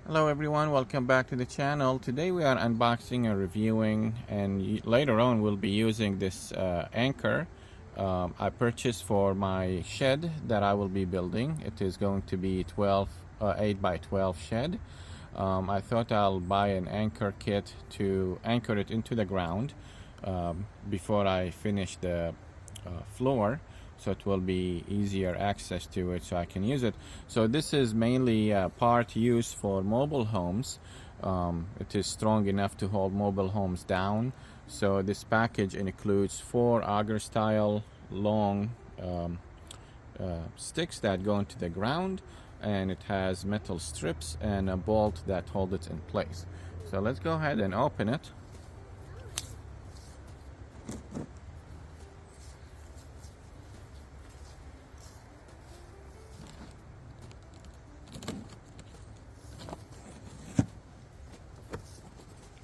Hello everyone, welcome back to the channel. Today we are unboxing and reviewing, and later on we'll be using this anchor I purchased for my shed that I will be building. It is going to be 8 by 12 shed. I thought I'll buy an anchor kit to anchor it into the ground before I finish the floor, so it will be easier access to it so I can use it. So this is mainly a part used for mobile homes. It is strong enough to hold mobile homes down. So this package includes 4 auger style long sticks that go into the ground, and it has metal strips and a bolt that hold it in place. So let's go ahead and open it.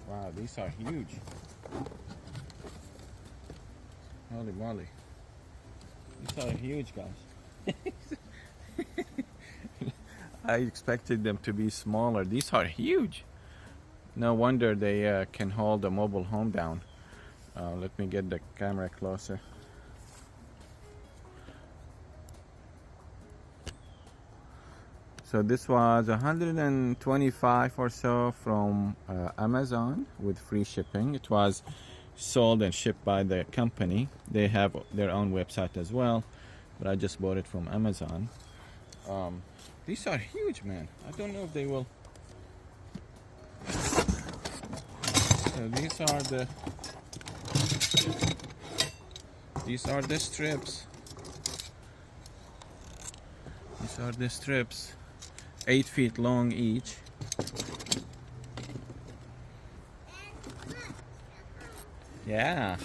Wow, these are huge. Holy moly. These are huge, guys. I expected them to be smaller. These are huge. No wonder they can hold a mobile home down. Let me get the camera closer. So this was 125 or so from Amazon with free shipping. It was sold and shipped by the company. They have their own website as well, but I just bought it from Amazon. These are huge, man. I don't know if they will. So these are the strips. These are the strips. 8 feet long each. Yeah.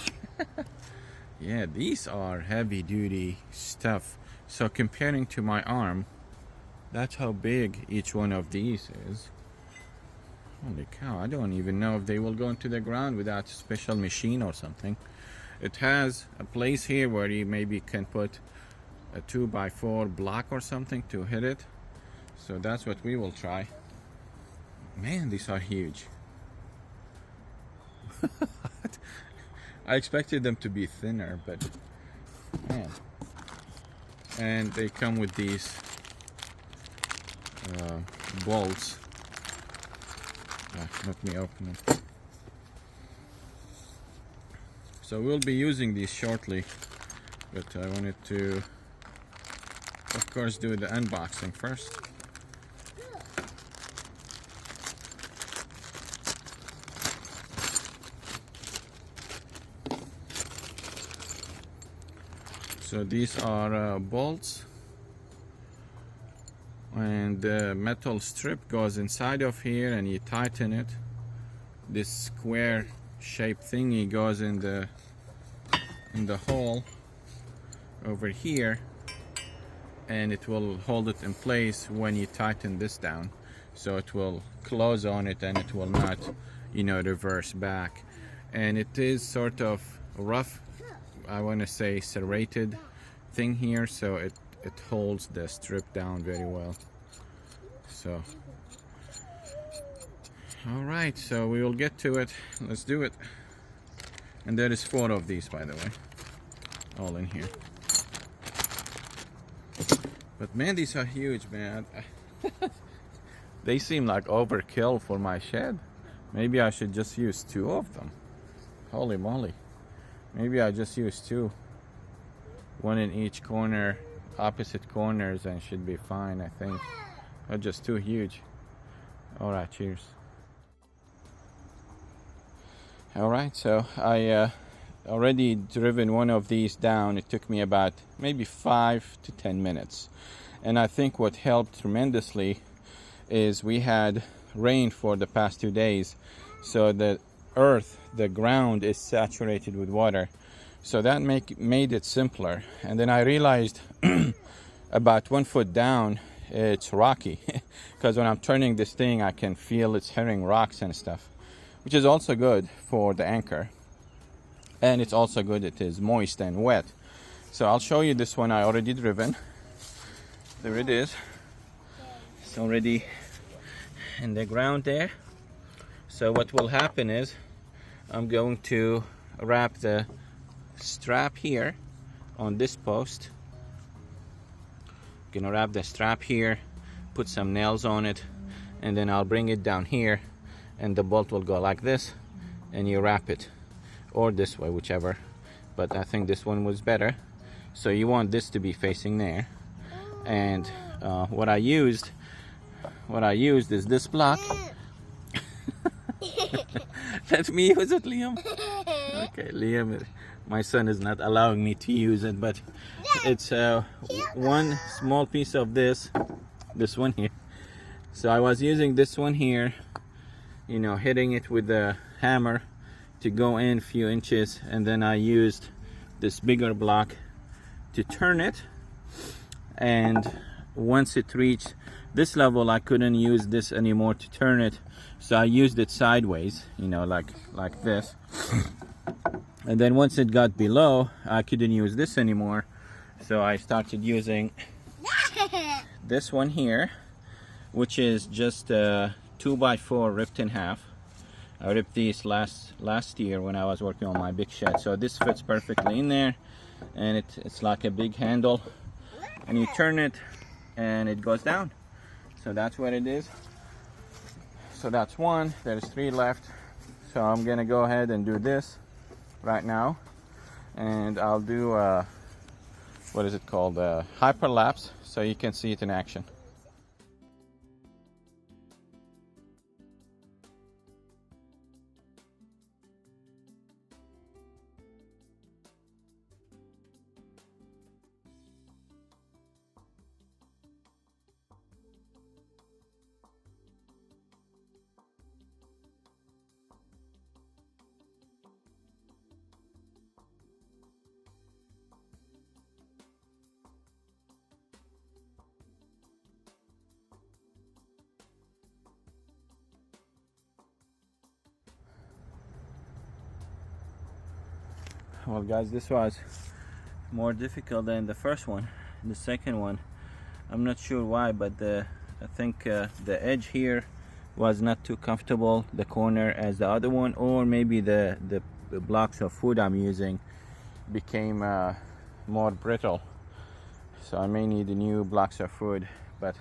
Yeah, these are heavy duty stuff. So comparing to my arm, that's how big each one of these is. Holy cow, I don't even know if they will go into the ground without a special machine or something. It has a place here where you maybe can put a 2x4 block or something to hit it. So that's what we will try. Man, these are huge. I expected them to be thinner, but man. And they come with these bolts. Let me open it. So we'll be using these shortly, but I wanted to, of course, do the unboxing first. So these are bolts, and the metal strip goes inside of here and you tighten it. This square shaped thingy goes in the hole over here, and it will hold it in place when you tighten this down, so it will close on it and it will not, reverse back. And it is sort of rough, I want to say serrated thing here, so it holds the strip down very well. So all right, so we will get to it. Let's do it. And there is 4 of these, by the way, all in here. But man, these are huge, man. They seem like overkill for my shed. Maybe I should just use 2 of them. Holy moly. Maybe I just use 2. 1 in each corner, opposite corners, and should be fine, I think. They're just too huge. Alright, cheers. Alright, so I already driven one of these down. It took me about maybe 5 to 10 minutes. And I think what helped tremendously is we had rain for the past 2 days. So the earth, the ground is saturated with water. So that made it simpler. And then I realized about 1 foot down, it's rocky. Because when I'm turning this thing, I can feel it's hitting rocks and stuff, which is also good for the anchor. And it's also good, it is moist and wet. So I'll show you this one I already driven. There it is. It's already in the ground there. So what will happen is I'm going to wrap the strap here on this post. Gonna wrap the strap here, put some nails on it, and then I'll bring it down here, and the bolt will go like this, and you wrap it, or this way, whichever, but I think this one was better. So you want this to be facing there, and what I used is this block. Let me use it, Liam. Okay, Liam, my son is not allowing me to use it, but it's one small piece of this one here. So I was using this one here, you know, hitting it with the hammer to go in a few inches, and then I used this bigger block to turn it, and once it reached this level I couldn't use this anymore to turn it, so I used it sideways, you know, like this. And then once it got below, I couldn't use this anymore, so I started using this one here, which is just a 2x4 ripped in half. I ripped these last year when I was working on my big shed, so this fits perfectly in there, and it's like a big handle, and you turn it and it goes down. So that's what it is. So that's one. There's 3 left, so I'm gonna go ahead and do this right now, and I'll do what is it called, hyperlapse, so you can see it in action. Well guys, this was more difficult than the first one. The second one, I'm not sure why, but I think the edge here was not too comfortable, the corner, as the other one, or maybe the blocks of wood I'm using became more brittle, so I may need new blocks of wood. But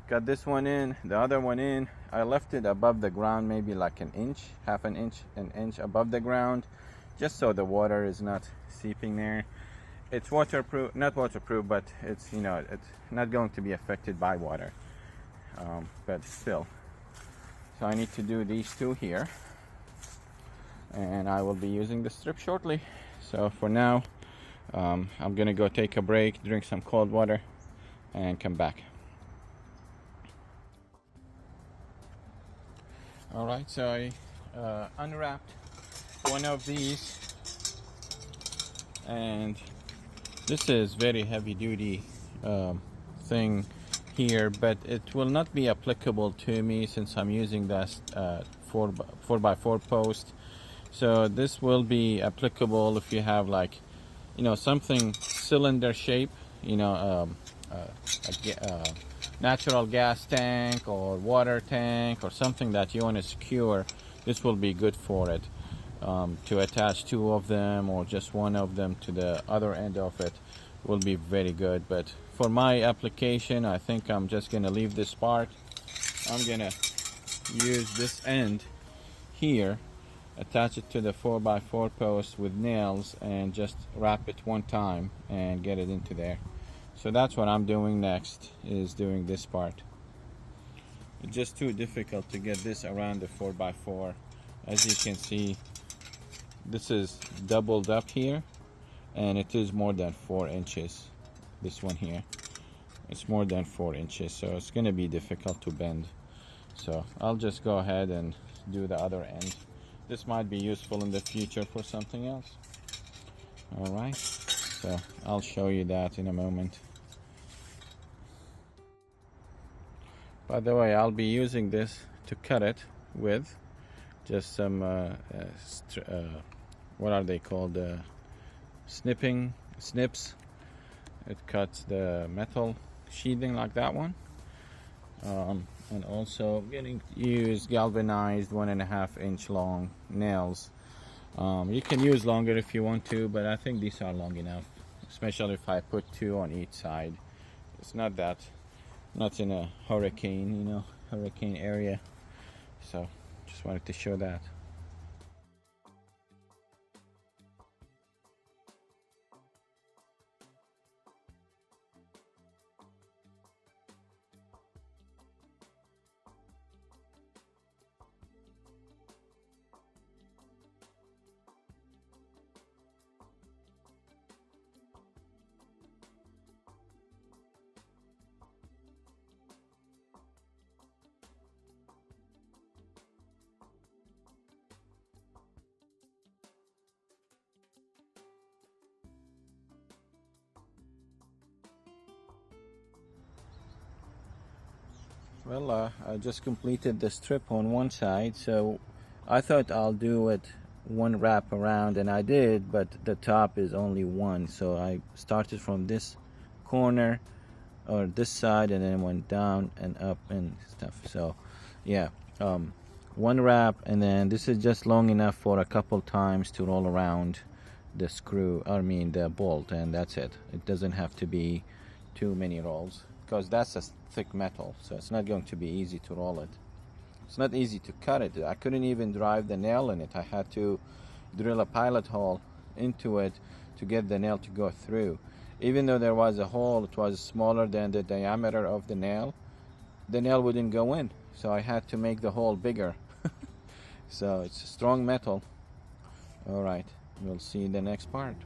got this one in, the other one in. I left it above the ground, maybe like an inch, an inch above the ground, just so the water is not seeping there. It's waterproof, not waterproof, but it's, you know, it's not going to be affected by water, but still. So I need to do these two here, and I will be using the strip shortly. So for now, I'm gonna go take a break, drink some cold water, and come back. All right, so I unwrapped one of these, and this is very heavy duty thing here, but it will not be applicable to me since I'm using this 4x4 post. So this will be applicable if you have, like, you know, something cylinder shape, you know, a natural gas tank or water tank or something that you want to secure. This will be good for it. To attach 2 of them or just one of them to the other end of it will be very good. But for my application, I think I'm just gonna leave this part. I'm gonna use this end here, attach it to the 4x4 post with nails, and just wrap it one time and get it into there. So that's what I'm doing next, is doing this part. It's just too difficult to get this around the 4x4. As you can see, this is doubled up here, and it is more than 4 inches. This one here, it's more than 4 inches, so it's gonna be difficult to bend. So I'll just go ahead and do the other end. This might be useful in the future for something else. All right, so I'll show you that in a moment. By the way, I'll be using this to cut it with just some what are they called, snips. It cuts the metal sheathing like that one. And also getting to use galvanized 1.5 inch long nails. You can use longer if you want to, but I think these are long enough, especially if I put 2 on each side. It's not in a hurricane, hurricane area. So just wanted to show that. Well, I just completed the strip on one side, so I thought I'll do it one wrap around, and I did, but the top is only one, so I started from this corner or this side and then went down and up and stuff. So yeah, one wrap, and then this is just long enough for a couple times to roll around the the bolt, and that's it. It doesn't have to be too many rolls, because that's a thick metal, so it's not going to be easy to roll it. It's not easy to cut it. I couldn't even drive the nail in it. I had to drill a pilot hole into it to get the nail to go through. Even though there was a hole, it was smaller than the diameter of the nail wouldn't go in, so I had to make the hole bigger. So it's a strong metal. All right, we'll see the next part.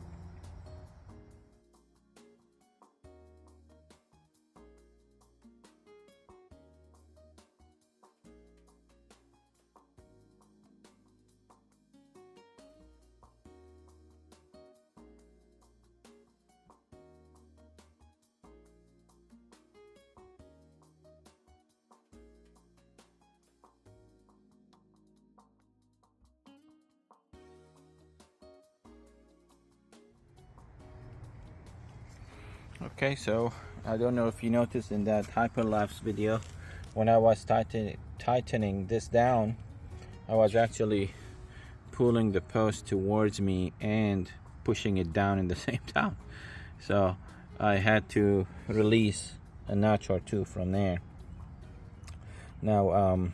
Okay, so I don't know if you noticed in that hyperlapse video, when I was tightening this down, I was actually pulling the post towards me and pushing it down in the same time. So I had to release a notch or two from there. Now,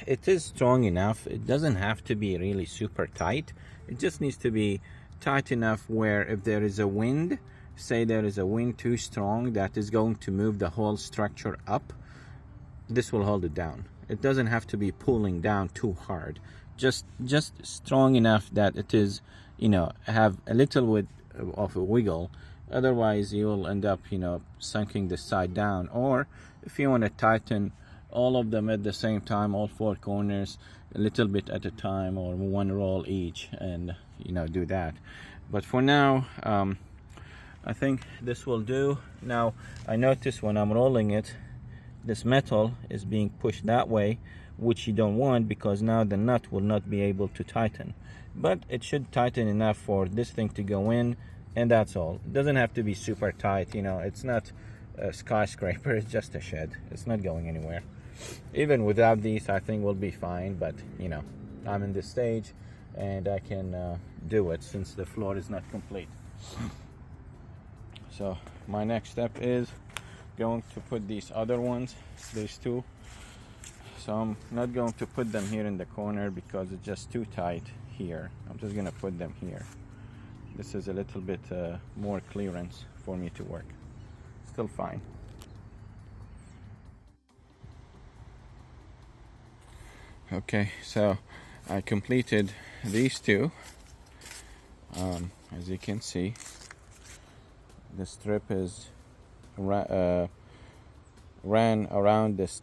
it is strong enough. It doesn't have to be really super tight. It just needs to be tight enough where if there is a wind, say there is a wind too strong that is going to move the whole structure up, this will hold it down. It doesn't have to be pulling down too hard. Just strong enough that it is, have a little bit of a wiggle. Otherwise you'll end up, sunking the side down. Or if you want to tighten all of them at the same time, all 4 corners, a little bit at a time, or one roll each, and do that. But for now, I think this will do. Now I notice when I'm rolling it, this metal is being pushed that way, which you don't want, because now the nut will not be able to tighten. But it should tighten enough for this thing to go in, and that's all. It doesn't have to be super tight. It's not a skyscraper, it's just a shed. It's not going anywhere. Even without these, I think we'll be fine, but I'm in this stage and I can do it since the floor is not complete. So my next step is going to put these other ones, these 2. So I'm not going to put them here in the corner because it's just too tight here. I'm just gonna put them here. This is a little bit more clearance for me to work. Still fine. Okay, so I completed these 2. As you can see, the strip is ran around this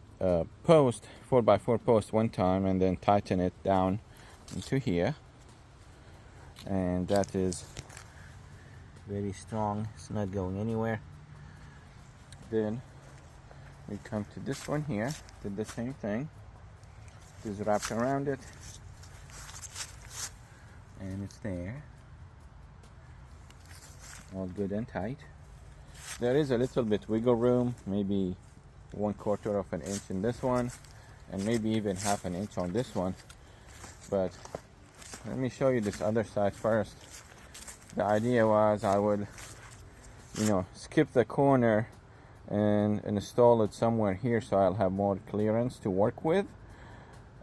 post, 4x4 post one time, and then tighten it down into here, and that is very strong. It's not going anywhere. Then we come to this one here, did the same thing. It is wrapped around it, and it's there, all good and tight. There is a little bit wiggle room, maybe 1/4 of an inch in this one, and maybe even 1/2 inch on this one. But let me show you this other side first. The idea was I would, skip the corner and install it somewhere here so I'll have more clearance to work with.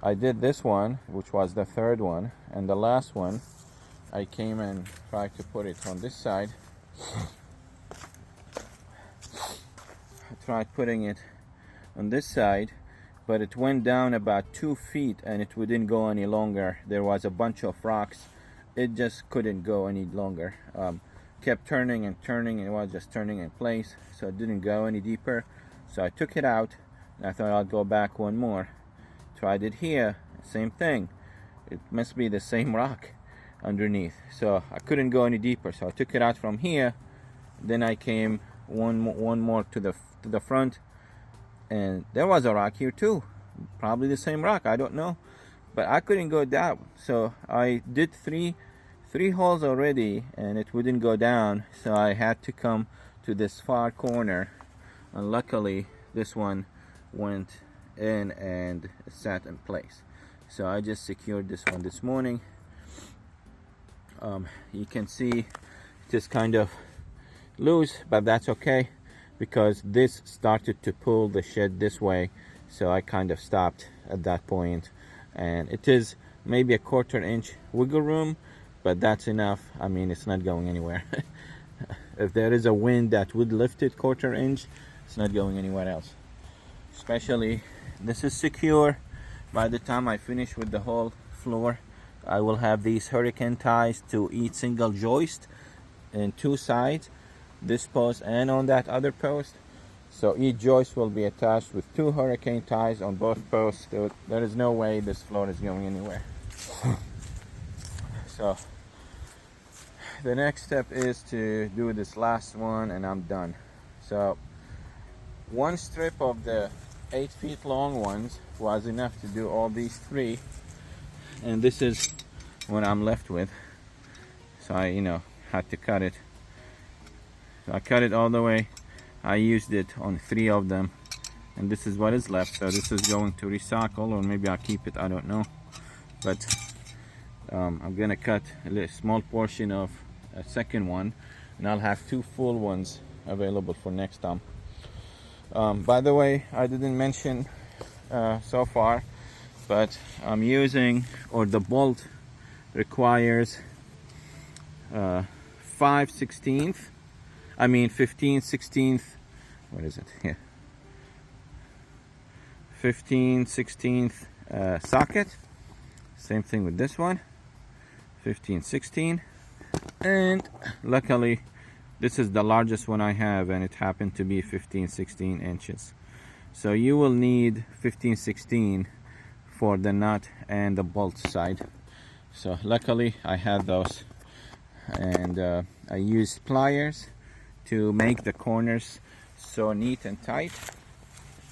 I did this one, which was the third one, and the last one I came and tried to put it on this side. I tried putting it on this side, but it went down about 2 feet and it wouldn't go any longer. There was a bunch of rocks. It just couldn't go any longer. Kept turning and turning, and it was just turning in place, so it didn't go any deeper. So I took it out and I thought I'll go back one more. Tried it here, same thing. It must be the same rock underneath, so I couldn't go any deeper. So I took it out from here, then I came one more to the front, and there was a rock here too, probably the same rock, I don't know, but I couldn't go down. So I did three holes already and it wouldn't go down, so I had to come to this far corner, and luckily this one went in and sat in place. So I just secured this one this morning. You can see just kind of loose, but that's okay because this started to pull the shed this way, so I kind of stopped at that point. And it is maybe a 1/4 inch wiggle room, but that's enough. I mean, it's not going anywhere. If there is a wind that would lift it 1/4 inch, it's not going anywhere else. Especially this is secure. By the time I finish with the whole floor, I will have these hurricane ties to each single joist in 2 sides, this post and on that other post. So each joist will be attached with 2 hurricane ties on both posts. There is no way this floor is going anywhere. So the next step is to do this last one and I'm done. So one strip of the 8 feet long ones was enough to do all these 3, and this is what I'm left with. So I had to cut it. So I cut it all the way. I used it on 3 of them, and this is what is left. So this is going to recycle, or maybe I'll keep it, I don't know. But I'm gonna cut a small portion of a second one, and I'll have 2 full ones available for next time. By the way, I didn't mention so far, but I'm using, or the bolt requires 15/16. What is it here? 15/16 socket. Same thing with this one, 15/16, and luckily this is the largest one I have, and it happened to be 15/16 inches. So you will need 15/16 for the nut and the bolt side. So luckily I had those, and I used pliers to make the corners so neat and tight,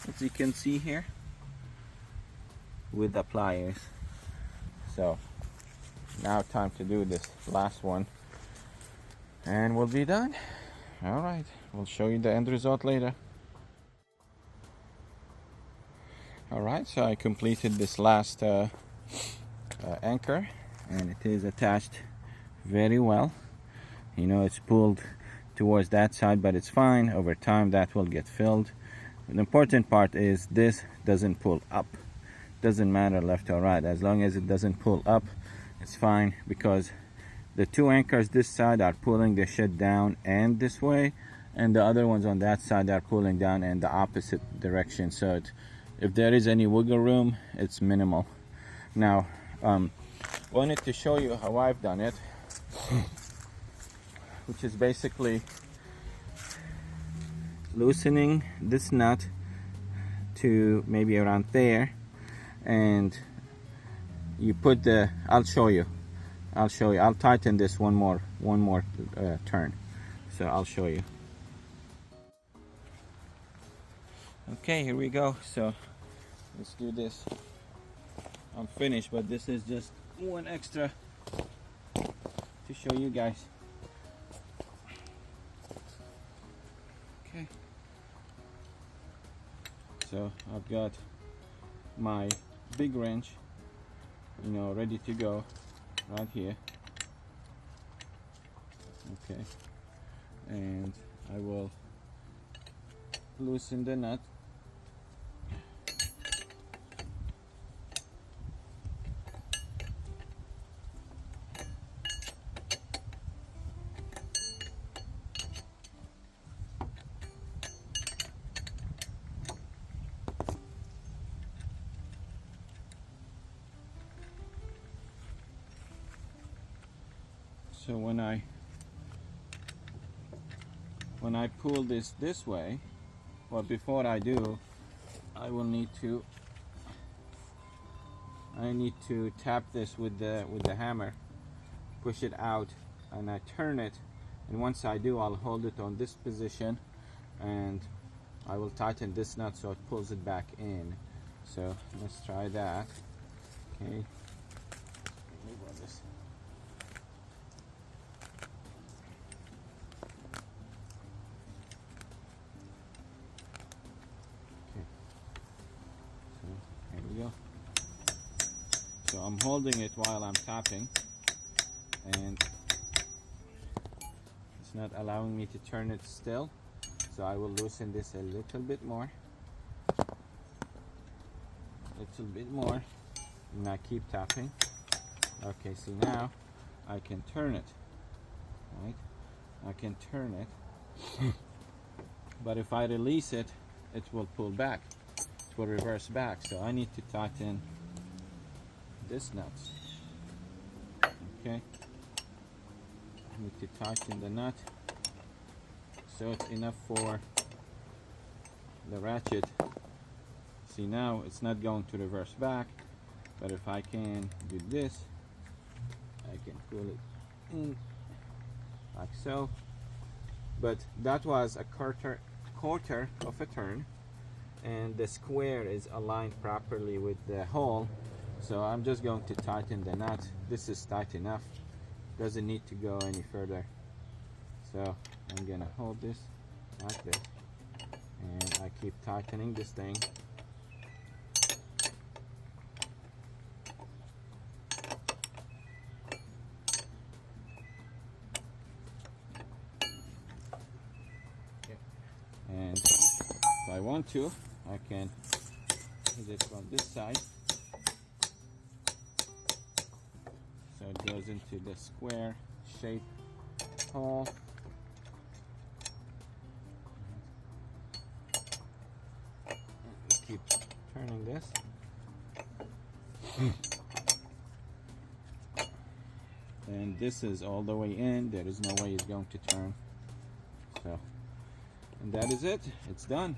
as you can see here, with the pliers. So now time to do this last one and we'll be done. All right, we'll show you the end result later. All right, so I completed this last anchor, and it is attached very well. It's pulled towards that side, but it's fine. Over time that will get filled. The important part is this doesn't pull up. Doesn't matter left or right, as long as it doesn't pull up, it's fine, because the 2 anchors this side are pulling the shed down and this way, and the other ones on that side are pulling down in the opposite direction. So if there is any wiggle room, it's minimal. Now wanted to show you how I've done it, which is basically loosening this nut to maybe around there, and you put the, I'll show you, I'll tighten this one more turn, so I'll show you. Okay, here we go. So let's do this. I'm finished, but this is just one extra to show you guys. Okay, So I've got my big wrench, you know, ready to go right here. Okay, and I will loosen the nut. So when I pull this way, well, before I do, I need to tap this with the hammer, push it out, and I turn it. And once I do, I'll hold it on this position, and I will tighten this nut so it pulls it back in. So let's try that. Okay. So I'm holding it while I'm tapping, and it's not allowing me to turn it still, so I will loosen this a little bit more, and I keep tapping. Okay, see, now I can turn it, right? I can turn it, but if I release it, it will pull back, it will reverse back, so I need to tighten this nut. Okay, I need to tighten the nut so it's enough for the ratchet. See, now it's not going to reverse back, but if I can do this, I can pull it in like so. But that was a quarter of a turn, and the square is aligned properly with the hole. So I'm just going to tighten the nut. This is tight enough, doesn't need to go any further. So I'm gonna hold this like this, and I keep tightening this thing. And if I want to, I can hit it from this side, so it goes into the square shape hole. And we keep turning this. And this is all the way in, there is no way it's going to turn. So, and that is it, it's done.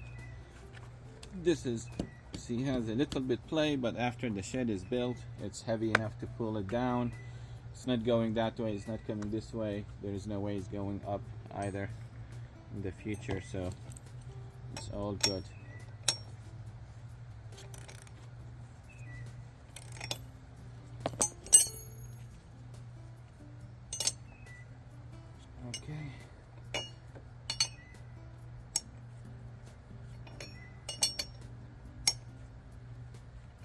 This is, see, has a little bit play, but after the shed is built, it's heavy enough to pull it down. It's not going that way, it's not coming this way. There is no way it's going up either in the future, so it's all good. Okay.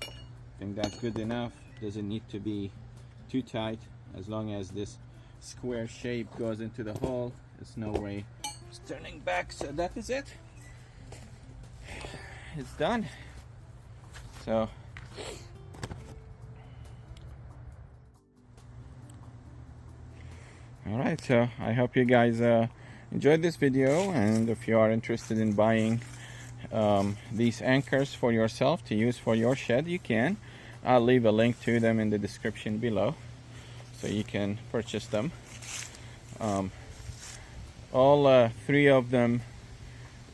I think that's good enough. Doesn't need to be too tight. As long as this square shape goes into the hole, there's no way it's turning back. So that is it. It's done. So alright, so I hope you guys enjoyed this video, and if you are interested in buying these anchors for yourself to use for your shed, you can. I'll leave a link to them in the description below, so you can purchase them. All three of them,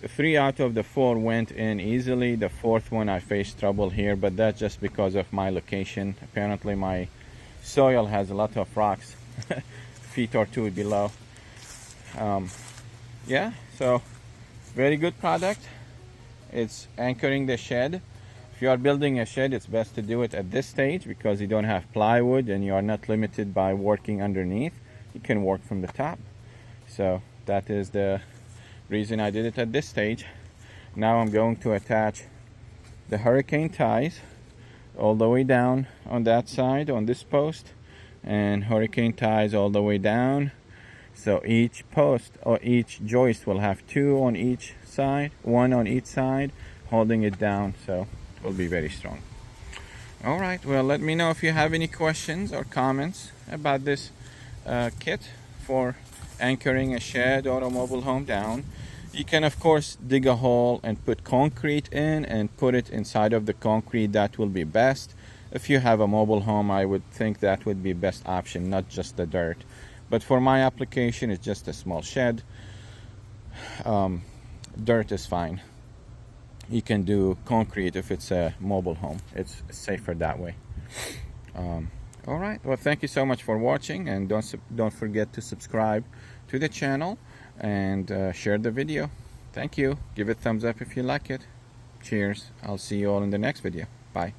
3 out of the 4 went in easily. The 4th one I faced trouble here, but that's just because of my location. Apparently my soil has a lot of rocks feet or 2 below. Yeah, so very good product. It's anchoring the shed. If you are building a shed, it's best to do it at this stage because you don't have plywood and you are not limited by working underneath. You can work from the top. So that is the reason I did it at this stage. Now I'm going to attach the hurricane ties all the way down on that side, on this post, and hurricane ties all the way down. So each post or each joist will have two on each side, one on each side, holding it down, so it will be very strong. All right, well, let me know if you have any questions or comments about this kit for anchoring a shed or a mobile home down. You can of course dig a hole and put concrete in and put it inside of the concrete. That will be best. If you have a mobile home, I would think that would be best option, not just the dirt. But for my application, it's just a small shed. Dirt is fine. You can do concrete if it's a mobile home. It's safer that way. All right, well, thank you so much for watching, and don't forget to subscribe to the channel and share the video. Thank you. Give it a thumbs up if you like it. Cheers. I'll see you all in the next video. Bye.